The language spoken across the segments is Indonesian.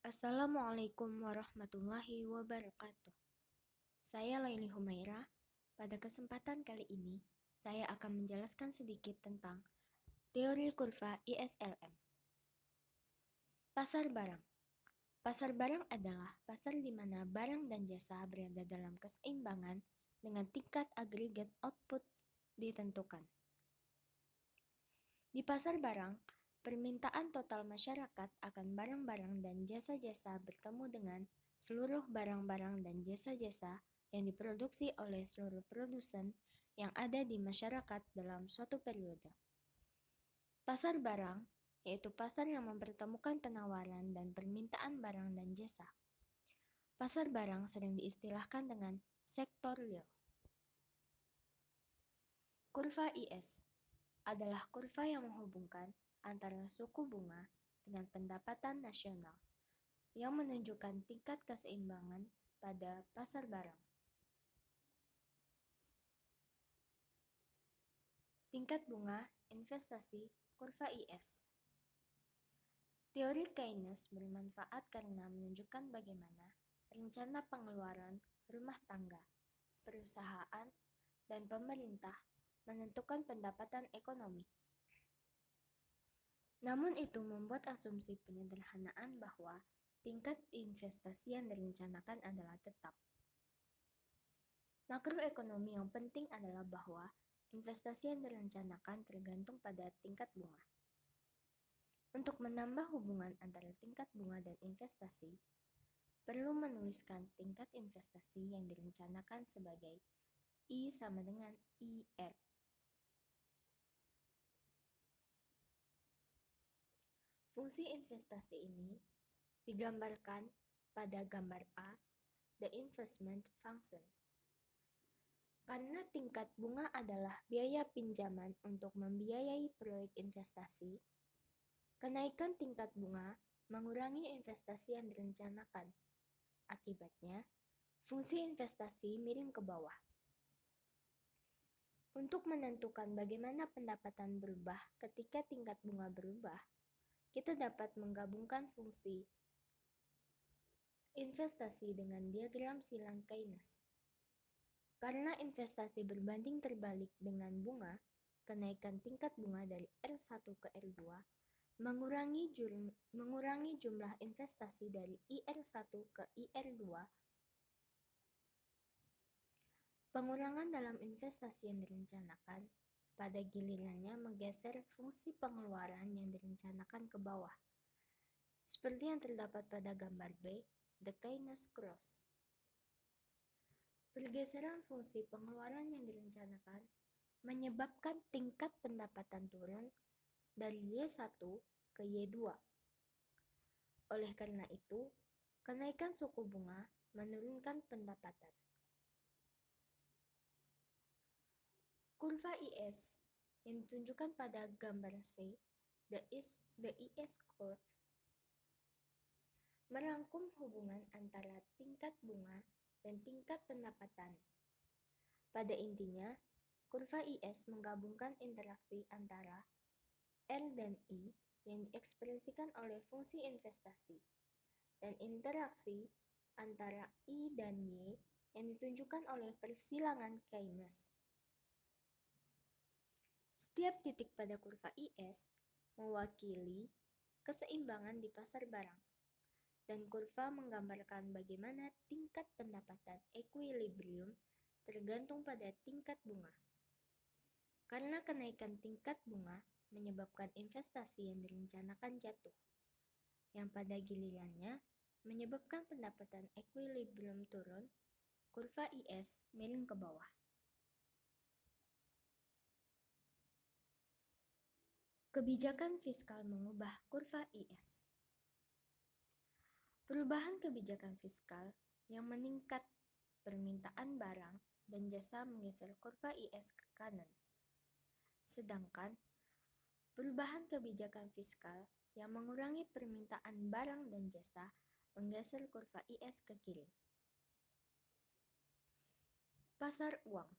Assalamualaikum warahmatullahi wabarakatuh. Saya Laili Humaira. Pada kesempatan kali ini, saya akan menjelaskan sedikit tentang teori kurva ISLM. Pasar barang. Pasar barang adalah pasar di mana barang dan jasa berada dalam keseimbangan dengan tingkat agregat output ditentukan. Di pasar barang, permintaan total masyarakat akan barang-barang dan jasa-jasa bertemu dengan seluruh barang-barang dan jasa-jasa yang diproduksi oleh seluruh produsen yang ada di masyarakat dalam suatu periode. Pasar barang yaitu pasar yang mempertemukan penawaran dan permintaan barang dan jasa. Pasar barang sering diistilahkan dengan sektor real. Kurva IS adalah kurva yang menghubungkan antara suku bunga dengan pendapatan nasional yang menunjukkan tingkat keseimbangan pada pasar barang. Tingkat bunga investasi kurva IS. Teori Keynes bermanfaat karena menunjukkan bagaimana rencana pengeluaran rumah tangga, perusahaan, dan pemerintah menentukan pendapatan ekonomi. Namun itu membuat asumsi penyederhanaan bahwa tingkat investasi yang direncanakan adalah tetap. Makroekonomi yang penting adalah bahwa investasi yang direncanakan tergantung pada tingkat bunga. Untuk menambah hubungan antara tingkat bunga dan investasi, perlu menuliskan tingkat investasi yang direncanakan sebagai I sama dengan IR. Fungsi investasi ini digambarkan pada gambar A, the investment function. Karena tingkat bunga adalah biaya pinjaman untuk membiayai proyek investasi, kenaikan tingkat bunga mengurangi investasi yang direncanakan. Akibatnya, fungsi investasi miring ke bawah. Untuk menentukan bagaimana pendapatan berubah ketika tingkat bunga berubah, kita dapat menggabungkan fungsi investasi dengan diagram silang Keynes. Karena investasi berbanding terbalik dengan bunga, kenaikan tingkat bunga dari R1 ke R2 mengurangi jumlah investasi dari IR1 ke IR2. Pengurangan dalam investasi yang direncanakan pada gilirannya menggeser fungsi pengeluaran yang direncanakan ke bawah. Seperti yang terdapat pada gambar B, the Keynes cross. Pergeseran fungsi pengeluaran yang direncanakan menyebabkan tingkat pendapatan turun dari Y1 ke Y2. Oleh karena itu, kenaikan suku bunga menurunkan pendapatan. Kurva IS yang ditunjukkan pada gambar C, the IS curve, merangkum hubungan antara tingkat bunga dan tingkat pendapatan. Pada intinya, kurva IS menggabungkan interaksi antara R dan I yang diekspresikan oleh fungsi investasi dan interaksi antara I dan Y yang ditunjukkan oleh persilangan Keynes. Setiap titik pada kurva IS mewakili keseimbangan di pasar barang, dan kurva menggambarkan bagaimana tingkat pendapatan equilibrium tergantung pada tingkat bunga. Karena kenaikan tingkat bunga menyebabkan investasi yang direncanakan jatuh, yang pada gilirannya menyebabkan pendapatan equilibrium turun, kurva IS miring ke bawah. Kebijakan fiskal mengubah kurva IS. Perubahan kebijakan fiskal yang meningkat permintaan barang dan jasa menggeser kurva IS ke kanan. Sedangkan perubahan kebijakan fiskal yang mengurangi permintaan barang dan jasa menggeser kurva IS ke kiri. Pasar uang.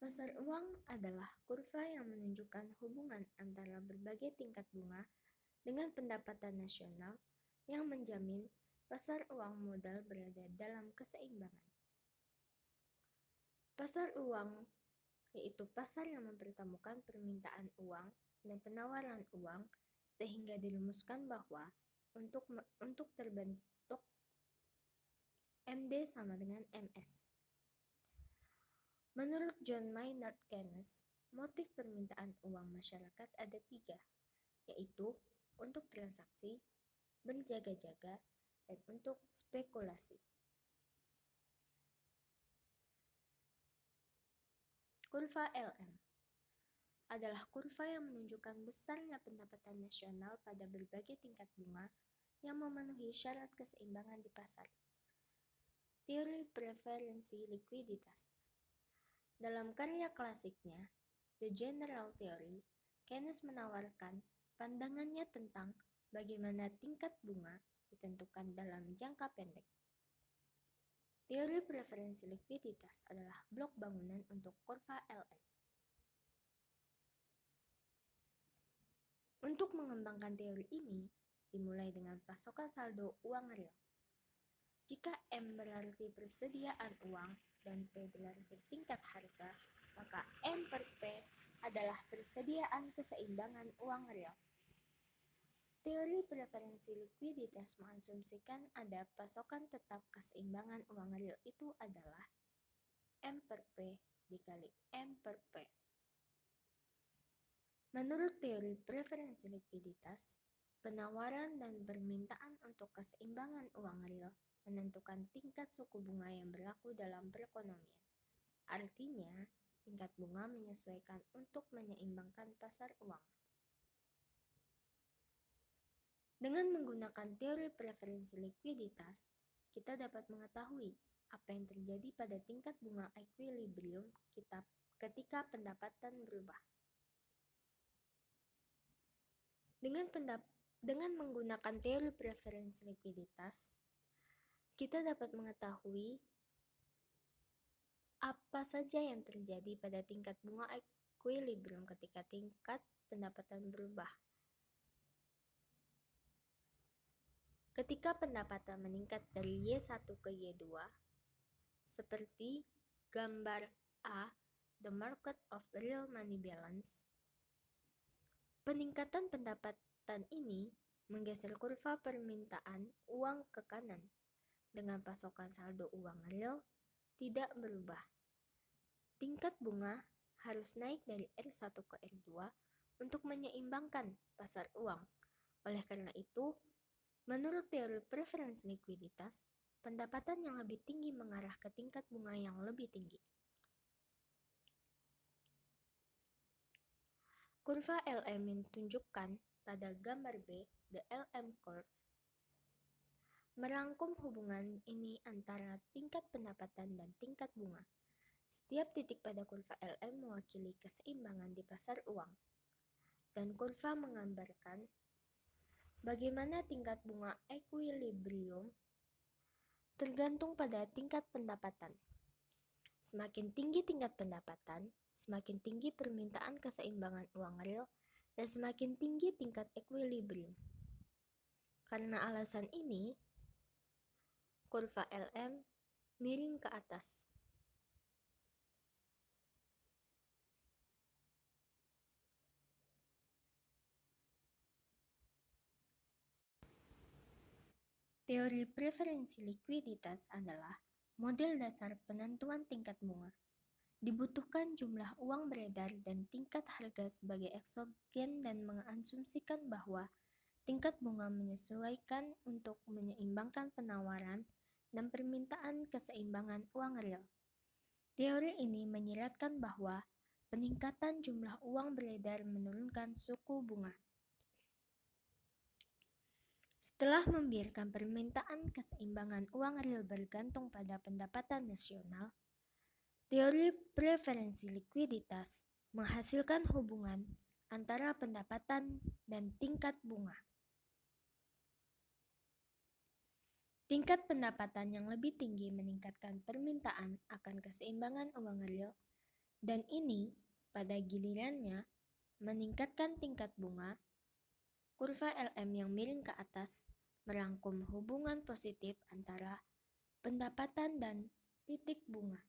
Pasar uang adalah kurva yang menunjukkan hubungan antara berbagai tingkat bunga dengan pendapatan nasional yang menjamin pasar uang modal berada dalam keseimbangan. Pasar uang yaitu pasar yang mempertemukan permintaan uang dan penawaran uang sehingga dirumuskan bahwa untuk terbentuk MD sama dengan MS. Menurut John Maynard Keynes, motif permintaan uang masyarakat ada 3, yaitu untuk transaksi, berjaga-jaga, dan untuk spekulasi. Kurva LM adalah kurva yang menunjukkan besarnya pendapatan nasional pada berbagai tingkat bunga yang memenuhi syarat keseimbangan di pasar. Teori preferensi likuiditas. Dalam karya klasiknya, The General Theory, Keynes menawarkan pandangannya tentang bagaimana tingkat bunga ditentukan dalam jangka pendek. Teori preferensi likuiditas adalah blok bangunan untuk kurva LM. Untuk mengembangkan teori ini, dimulai dengan pasokan saldo uang real. Jika M berarti persediaan uang dan P berarti tingkat harga, maka M per P adalah persediaan keseimbangan uang real. Teori preferensi likuiditas mengasumsikan ada pasokan tetap keseimbangan uang real itu adalah M per P dikali M per P. Menurut teori preferensi likuiditas, penawaran dan permintaan untuk keseimbangan uang real menentukan tingkat suku bunga yang berlaku dalam perekonomian. Artinya, tingkat bunga menyesuaikan untuk menyeimbangkan pasar uang. Dengan menggunakan teori preferensi likuiditas, kita dapat mengetahui apa yang terjadi pada tingkat bunga equilibrium kita ketika pendapatan berubah. Dengan menggunakan teori preferensi likuiditas, kita dapat mengetahui apa saja yang terjadi pada tingkat bunga equilibrium ketika tingkat pendapatan berubah. Ketika pendapatan meningkat dari Y1 ke Y2, seperti gambar A, the market of real money balance, peningkatan pendapatan ini menggeser kurva permintaan uang ke kanan, dengan pasokan saldo uang real tidak berubah. Tingkat bunga harus naik dari R1 ke R2 untuk menyeimbangkan pasar uang. Oleh karena itu, menurut teori preferensi likuiditas, pendapatan yang lebih tinggi mengarah ke tingkat bunga yang lebih tinggi. Kurva LM yang ditunjukkan pada gambar B, the LM curve, merangkum hubungan ini antara tingkat pendapatan dan tingkat bunga. Setiap titik pada kurva LM mewakili keseimbangan di pasar uang, dan kurva menggambarkan bagaimana tingkat bunga equilibrium tergantung pada tingkat pendapatan. Semakin tinggi tingkat pendapatan, semakin tinggi permintaan keseimbangan uang real, dan semakin tinggi tingkat equilibrium. Karena alasan ini, kurva LM miring ke atas. Teori preferensi likuiditas adalah model dasar penentuan tingkat bunga. Dibutuhkan jumlah uang beredar dan tingkat harga sebagai eksogen dan mengasumsikan bahwa tingkat bunga menyesuaikan untuk menyeimbangkan penawaran dan permintaan keseimbangan uang real. Teori ini menyiratkan bahwa peningkatan jumlah uang beredar menurunkan suku bunga. Setelah membiarkan permintaan keseimbangan uang real bergantung pada pendapatan nasional, teori preferensi likuiditas menghasilkan hubungan antara pendapatan dan tingkat bunga. Tingkat pendapatan yang lebih tinggi meningkatkan permintaan akan keseimbangan uang real, dan ini pada gilirannya meningkatkan tingkat bunga. Kurva LM yang miring ke atas merangkum hubungan positif antara pendapatan dan titik bunga.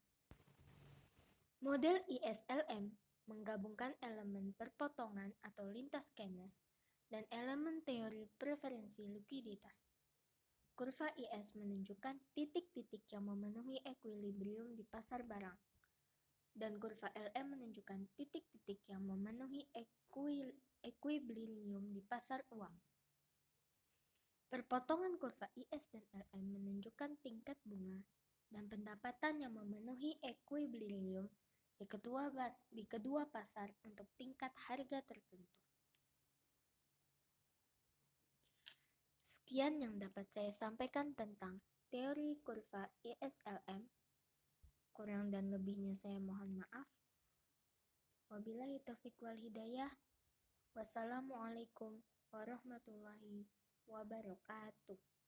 Model ISLM menggabungkan elemen perpotongan atau lintas Keynes dan elemen teori preferensi likuiditas. Kurva IS menunjukkan titik-titik yang memenuhi ekuilibrium di pasar barang, dan kurva LM menunjukkan titik-titik yang memenuhi ekuilibrium di pasar uang. Perpotongan kurva IS dan LM menunjukkan tingkat bunga dan pendapatan yang memenuhi ekuilibrium di kedua pasar untuk tingkat harga tertentu. Sekian yang dapat saya sampaikan tentang teori kurva ISLM. Kurang dan lebihnya saya mohon maaf. Wabillahi taufiq wal hidayah. Wassalamualaikum warahmatullahi wabarakatuh.